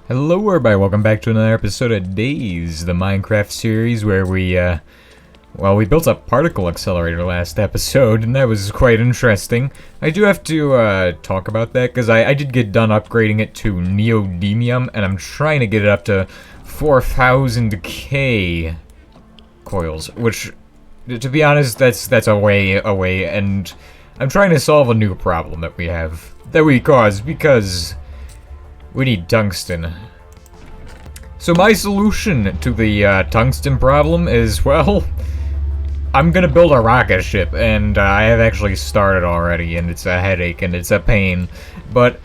Hello everybody, welcome back to another episode of Days, the Minecraft series where we built a particle accelerator last episode, and that was quite interesting. I do have to talk about that, because I did get done upgrading it to neodymium, and I'm trying to get it up to 4000k coils, which, to be honest, that's a way away, and I'm trying to solve a new problem that we caused, because we need tungsten. So my solution to the tungsten problem is, well, I'm gonna build a rocket ship, and I have actually started already, and it's a headache, and it's a pain, but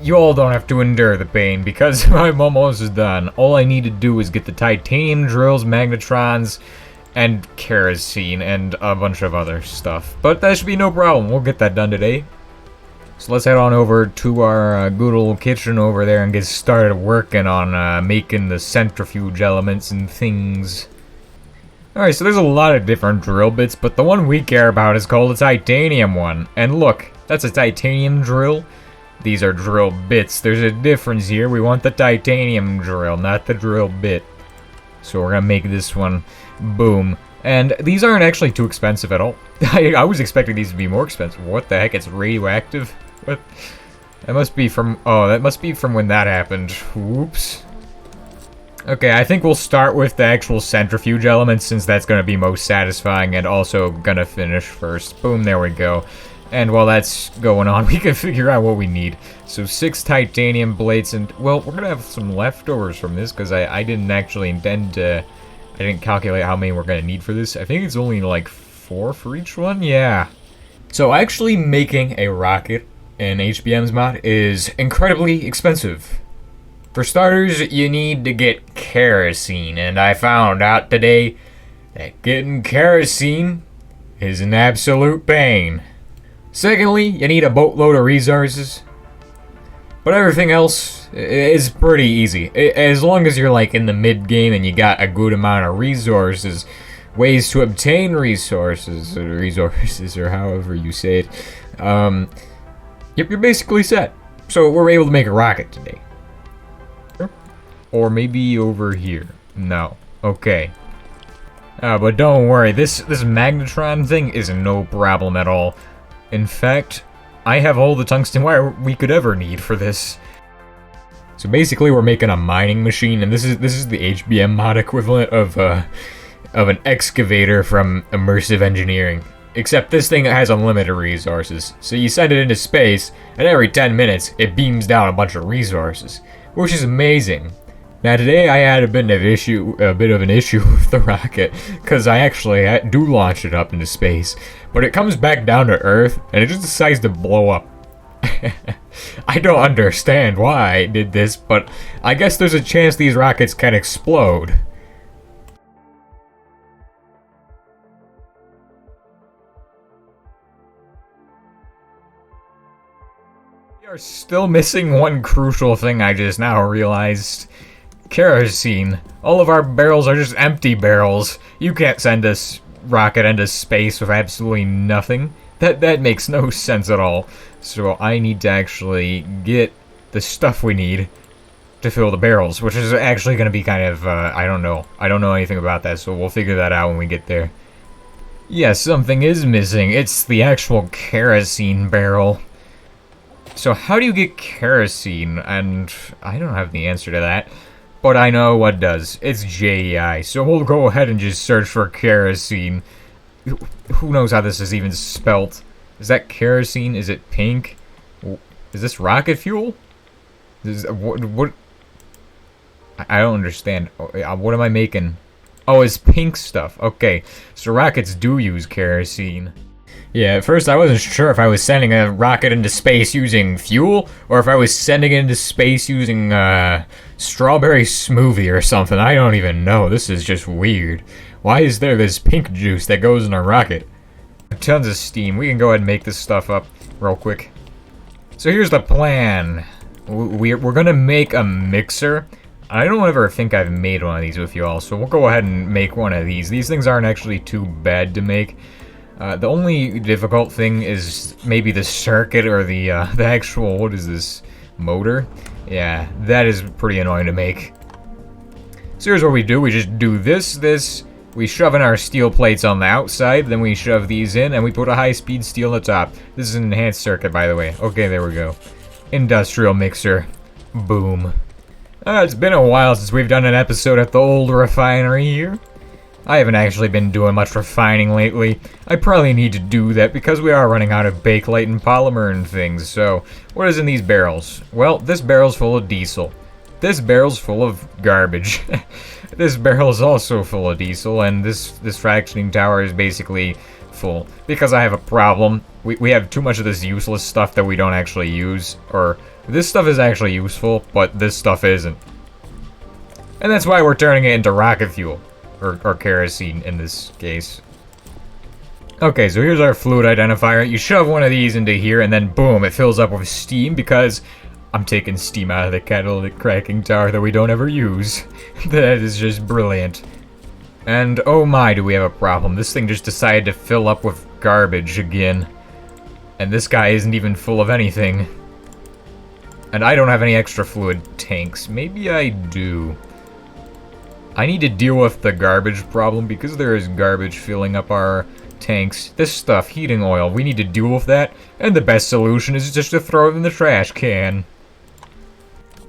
you all don't have to endure the pain, because I'm almost done. All I need to do is get the titanium drills, magnetrons, and kerosene, and a bunch of other stuff. But that should be no problem, we'll get that done today. So let's head on over to our good old kitchen over there and get started working on making the centrifuge elements and things. Alright, so there's a lot of different drill bits, but the one we care about is called the titanium one. And look, that's a titanium drill. These are drill bits. There's a difference here. We want the titanium drill, not the drill bit. So we're gonna make this one. Boom. And these aren't actually too expensive at all. I was expecting these to be more expensive. What the heck? It's radioactive? What? That must be from... Oh, that must be from when that happened. Whoops. Okay, I think we'll start with the actual centrifuge elements, since that's going to be most satisfying and also going to finish first. Boom, there we go. And while that's going on, we can figure out what we need. So 6 titanium plates, and, well, we're going to have some leftovers from this, because I didn't actually intend to... I didn't calculate how many we're going to need for this. I think it's only like 4 for each one? Yeah. So actually making a rocket in HBM's mod is incredibly expensive. For starters, you need to get kerosene, and I found out today that getting kerosene is an absolute pain. Secondly, you need a boatload of resources, but everything else is pretty easy. As long as you're like in the mid-game and you got a good amount of resources, ways to obtain resources, or however you say it, yep, you're basically set. So we're able to make a rocket today. Or maybe over here. No. Okay. But don't worry, this magnetron thing is no problem at all. In fact, I have all the tungsten wire we could ever need for this. So basically we're making a mining machine, and this is the HBM mod equivalent of an excavator from immersive engineering. Except this thing has unlimited resources. So you send it into space, and every 10 minutes it beams down a bunch of resources, which is amazing. Now today I had a bit of an issue with the rocket, because I actually do launch it up into space, but it comes back down to Earth, and it just decides to blow up. I don't understand why I did this, but I guess there's a chance these rockets can explode. We are still missing one crucial thing I just now realized. Kerosene. All of our barrels are just empty barrels. You can't send this rocket into space with absolutely nothing. That makes no sense at all. So I need to actually get the stuff we need to fill the barrels, which is actually going to be kind of, I don't know. I don't know anything about that, so we'll figure that out when we get there. Yes, something is missing. It's the actual kerosene barrel. So how do you get kerosene? And I don't have the answer to that. But I know what does. It's JEI. So we'll go ahead and just search for kerosene. Who knows how this is even spelt? Is that kerosene? Is it pink? Is this rocket fuel? What? I don't understand. What am I making? Oh, it's pink stuff. Okay. So rockets do use kerosene. Yeah, at first I wasn't sure if I was sending a rocket into space using fuel, or if I was sending it into space using, strawberry smoothie or something. I don't even know. This is just weird. Why is there this pink juice that goes in a rocket? Tons of steam. We can go ahead and make this stuff up real quick. So here's the plan. We're gonna make a mixer. I don't ever think I've made one of these with you all, so we'll go ahead and make one of these. These things aren't actually too bad to make. The only difficult thing is maybe the circuit or the actual, what is this, motor. Yeah, that is pretty annoying to make. So here's what we do. We just do this. We shove in our steel plates on the outside, then we shove these in, and we put a high-speed steel on the top. This is an enhanced circuit, by the way. Okay, there we go. Industrial mixer. Boom. It's been a while since we've done an episode at the old refinery here. I haven't actually been doing much refining lately. I probably need to do that because we are running out of bakelite and polymer and things. So, what is in these barrels? Well, this barrel's full of diesel. This barrel's full of garbage. This barrel's also full of diesel, and this fractioning tower is basically full. Because I have a problem. We have too much of this useless stuff that we don't actually use. Or, this stuff is actually useful, but this stuff isn't. And that's why we're turning it into rocket fuel. Or kerosene in this case. Okay, so here's our fluid identifier. You shove one of these into here, and then boom, it fills up with steam because I'm taking steam out of the catalytic cracking tower that we don't ever use. That is just brilliant. And oh my, do we have a problem. This thing just decided to fill up with garbage again. And this guy isn't even full of anything. And I don't have any extra fluid tanks. Maybe I do. I need to deal with the garbage problem because there is garbage filling up our tanks. This stuff, heating oil, we need to deal with that. And the best solution is just to throw it in the trash can.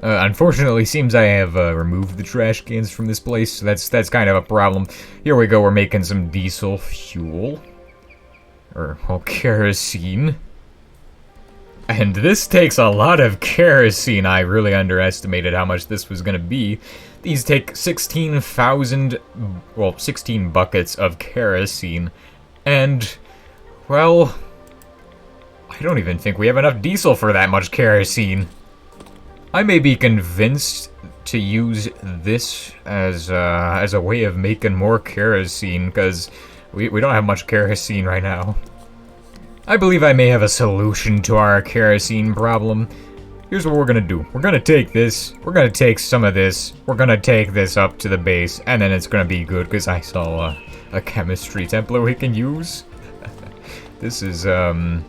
Unfortunately, seems I have removed the trash cans from this place, so that's kind of a problem. Here we go, we're making some diesel fuel. Or, well, kerosene. And this takes a lot of kerosene. I really underestimated how much this was going to be. These take 16 buckets of kerosene. And, well, I don't even think we have enough diesel for that much kerosene. I may be convinced to use this as a way of making more kerosene, because we don't have much kerosene right now. I believe I may have a solution to our kerosene problem. Here's what we're gonna do. We're gonna take this, we're gonna take some of this, we're gonna take this up to the base, and then it's gonna be good, because I saw a chemistry template we can use. This is, well,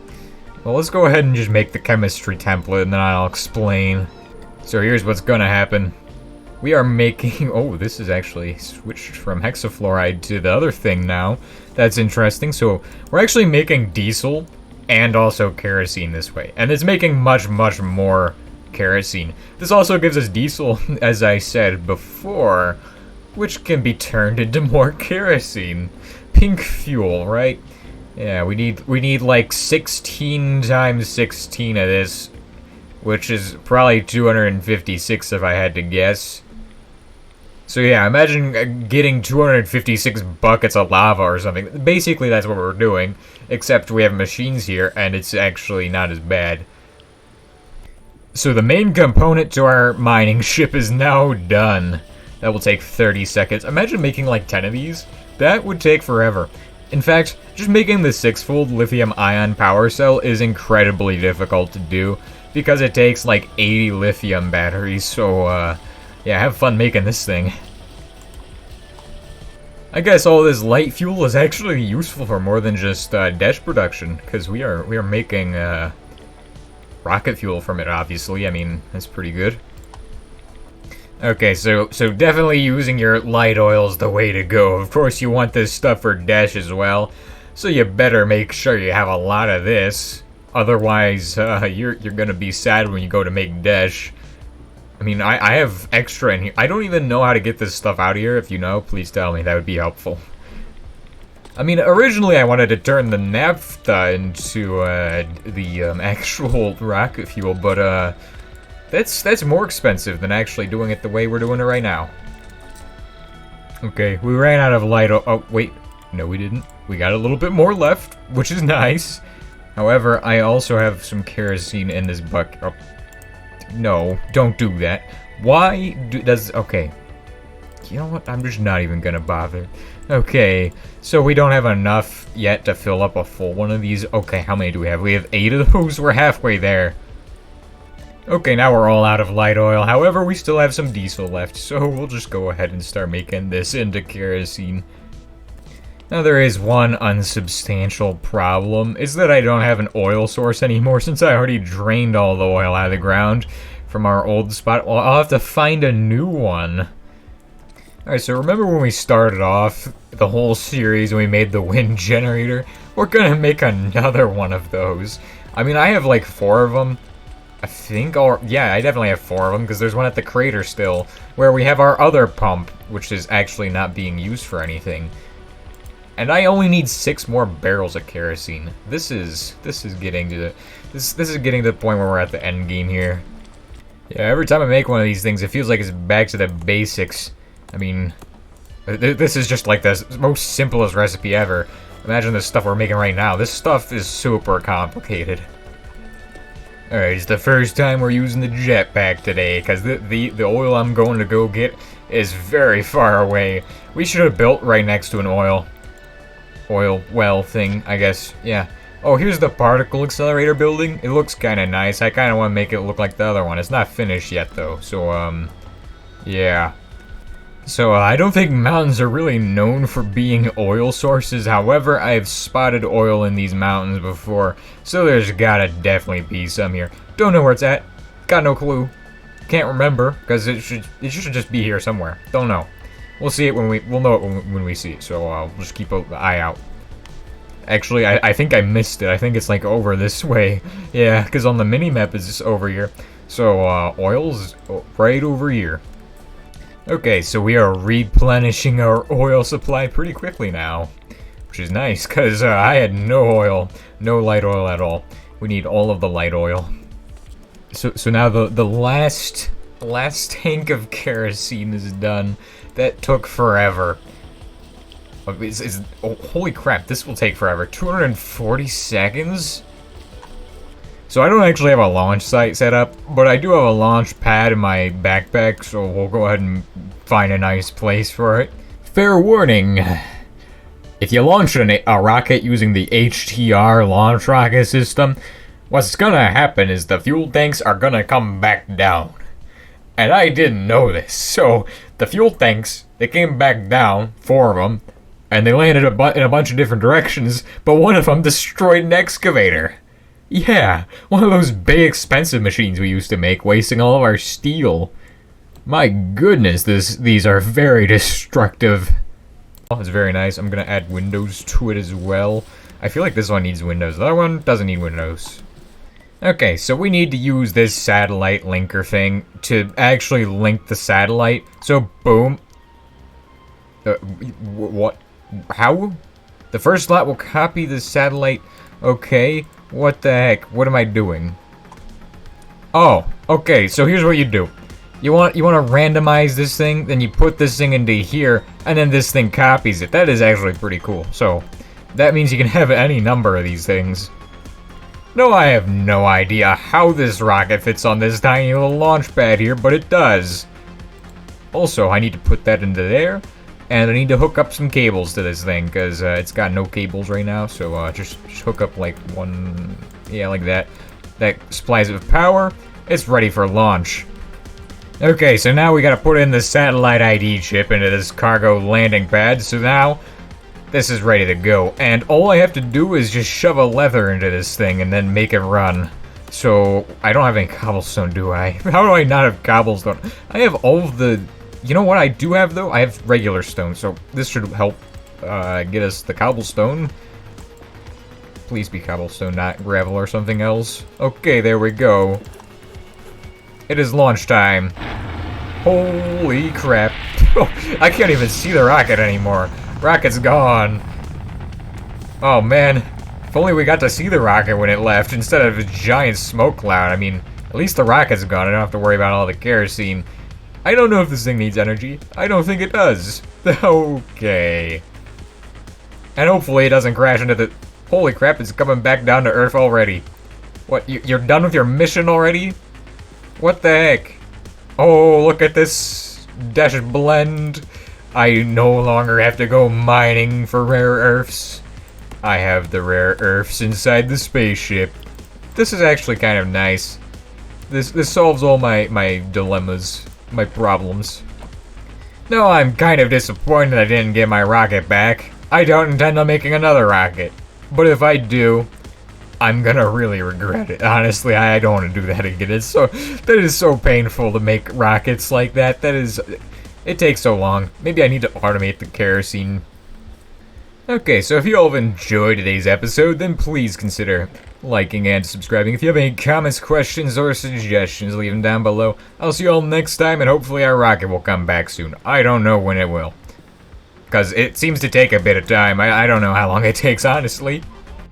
let's go ahead and just make the chemistry template, and then I'll explain. So here's what's gonna happen. We are making... Oh, this is actually switched from hexafluoride to the other thing now. That's interesting. So we're actually making diesel and also kerosene this way. And it's making much, much more kerosene. This also gives us diesel, as I said before, which can be turned into more kerosene. Pink fuel, right? Yeah, we need like 16 times 16 of this, which is probably 256 if I had to guess. So yeah, imagine getting 256 buckets of lava or something. Basically, that's what we're doing, except we have machines here, and it's actually not as bad. So the main component to our mining ship is now done. That will take 30 seconds. Imagine making like 10 of these. That would take forever. In fact, just making the 6-fold lithium-ion power cell is incredibly difficult to do, because it takes like 80 lithium batteries, so yeah, have fun making this thing. I guess all this light fuel is actually useful for more than just dash production, because we are making rocket fuel from it, obviously. I mean, that's pretty good. Okay, so definitely using your light oil is the way to go. Of course, you want this stuff for dash as well, so you better make sure you have a lot of this. Otherwise, you're gonna be sad when you go to make dash. I mean, I have extra in here. I don't even know how to get this stuff out of here. If you know, please tell me. That would be helpful. I mean, originally I wanted to turn the naphtha into the actual rocket fuel, but that's more expensive than actually doing it the way we're doing it right now. Okay, we ran out of light. Oh, wait. No, we didn't. We got a little bit more left, which is nice. However, I also have some kerosene in this bucket. Oh. No, don't do that. Why does... Okay. You know what? I'm just not even gonna bother. Okay, so we don't have enough yet to fill up a full one of these. Okay, how many do we have? We have 8 of those. We're halfway there. Okay, now we're all out of light oil. However, we still have some diesel left, so we'll just go ahead and start making this into kerosene. Now, there is one unsubstantial problem. It's that I don't have an oil source anymore since I already drained all the oil out of the ground. from our old spot. Well, I'll have to find a new one. Alright, so remember when we started off the whole series and we made the wind generator? We're gonna make another one of those. I mean, I have like 4 of them. I think, or yeah, I definitely have 4 of them because there's one at the crater still, where we have our other pump, which is actually not being used for anything. And I only need 6 more barrels of kerosene. This is getting to the point where we're at the end game here. Yeah, every time I make one of these things, it feels like it's back to the basics. I mean, this is just like the most simplest recipe ever. Imagine the stuff we're making right now. This stuff is super complicated. Alright, it's the first time we're using the jetpack today, because the oil I'm going to go get is very far away. We should have built right next to an oil well thing, I guess. Yeah. Oh, here's the particle accelerator building. It looks kind of nice. I kind of want to make it look like the other one. It's not finished yet, though. So, yeah. So, I don't think mountains are really known for being oil sources. However, I've spotted oil in these mountains before, so there's gotta definitely be some here. Don't know where it's at. Got no clue. Can't remember, because it should just be here somewhere. Don't know. We'll see it we'll know it when we see it, so we'll just keep an eye out. Actually, I think I missed it. I think it's like over this way. Yeah, because on the mini-map it's just over here. So, oil's right over here. Okay, so we are replenishing our oil supply pretty quickly now, which is nice, because I had no oil, no light oil at all. We need all of the light oil. So now the last tank of kerosene is done. That took forever. Oh, holy crap, this will take forever. 240 seconds? So I don't actually have a launch site set up, but I do have a launch pad in my backpack, so we'll go ahead and find a nice place for it. Fair warning. If you launch a rocket using the HTR launch rocket system, what's gonna happen is the fuel tanks are gonna come back down. And I didn't know this, so the fuel tanks, they came back down, 4 of them, and they landed in a bunch of different directions, but one of them destroyed an excavator. Yeah, one of those big expensive machines we used to make, wasting all of our steel. My goodness, these are very destructive. Oh, it's very nice. I'm gonna add windows to it as well. I feel like this one needs windows. The other one doesn't need windows. Okay, so we need to use this satellite linker thing to actually link the satellite. So, boom. What? How? The first slot will copy the satellite. Okay. What the heck? What am I doing? Oh, okay, so here's what you do. You want to randomize this thing, then you put this thing into here, and then this thing copies it. That is actually pretty cool. So, that means you can have any number of these things. No, I have no idea how this rocket fits on this tiny little launch pad here, but it does. Also, I need to put that into there, and I need to hook up some cables to this thing, because it's got no cables right now, so just hook up like one, yeah, like that. That supplies it with power. It's ready for launch. Okay, so now we gotta put in the satellite ID chip into this cargo landing pad, so now this is ready to go. And all I have to do is just shove a lever into this thing and then make it run. So, I don't have any cobblestone, do I? How do I not have cobblestone? I have all of the... You know what I do have, though? I have regular stone, so this should help get us the cobblestone. Please be cobblestone, not gravel or something else. Okay, there we go. It is launch time. Holy crap. Oh, I can't even see the rocket anymore. Rocket's gone. Oh, man. If only we got to see the rocket when it left instead of a giant smoke cloud. I mean, at least the rocket's gone. I don't have to worry about all the kerosene. I don't know if this thing needs energy. I don't think it does. Okay. And hopefully it doesn't crash into the... Holy crap, it's coming back down to Earth already. What, you're done with your mission already? What the heck? Oh, look at this dash blend. I no longer have to go mining for rare earths. I have the rare earths inside the spaceship. This is actually kind of nice. This solves all my dilemmas. My problems. No, I'm kind of disappointed I didn't get my rocket back. I don't intend on making another rocket. But if I do, I'm gonna really regret it. Honestly, I don't want to do that again. That is so painful to make rockets like that. It takes so long. Maybe I need to automate the kerosene. Okay, so if you all have enjoyed today's episode, then please consider liking and subscribing. If you have any comments, questions, or suggestions, leave them down below. I'll see you all next time, and hopefully our rocket will come back soon. I don't know when it will, because it seems to take a bit of time. I don't know how long it takes, honestly.